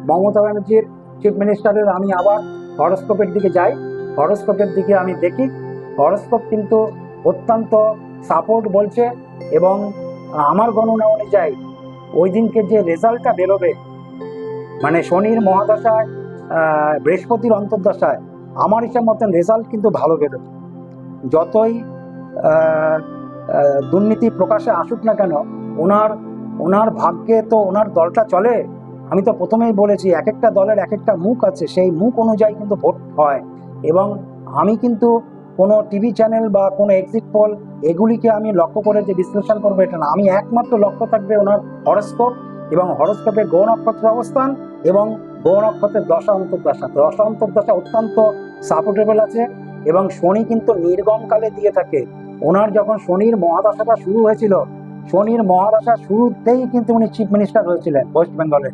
মমতা ব্যানার্জির চিফ মিনিস্টারের আমি আবার হরস্কোপের দিকে যাই, হরস্কোপের দিকে আমি দেখি, হরস্কোপ কিন্তু অত্যন্ত সাপোর্ট বলছে। এবং আমার গণনা অনুযায়ী ওই দিনকে যে রেজাল্টটা বেরোবে, মানে শনির মহাদশায় বৃহস্পতির অন্তর্দশায়, আমার হিসাব মতন রেজাল্ট কিন্তু ভালো বেরোবে। যতই দুর্নীতি প্রকাশে আসুক না কেন, ওনার ওনার ভাগ্যে তো ওনার দলটা চলে। আমি তো প্রথমেই বলেছি, এক একটা দলের এক একটা মুখ আছে, সেই মুখ অনুযায়ী কিন্তু ভোট হয়। এবং আমি কিন্তু কোনো টিভি চ্যানেল বা কোনো এক্সিট পোল এগুলিকে আমি লক্ষ্য করে যে বিশ্লেষণ করবো এটা না। আমি একমাত্র লক্ষ্য থাকবে ওনার হরস্কোপ, এবং হরস্কোপে গ্রহ নক্ষত্রের অবস্থান এবং গ্রহ নক্ষত্রের দশা অন্তর্দশা। দশা অন্তর্দশা অত্যন্ত সাপোর্টেবল আছে, এবং শনি কিন্তু নির্গমকালে দিয়ে থাকে। ওনার যখন শনির মহাদশাটা শুরু হয়েছিল, শনির মহাদশা শুরুতেই কিন্তু উনি চিফ মিনিস্টার হয়েছিলেন ওয়েস্ট বেঙ্গলে।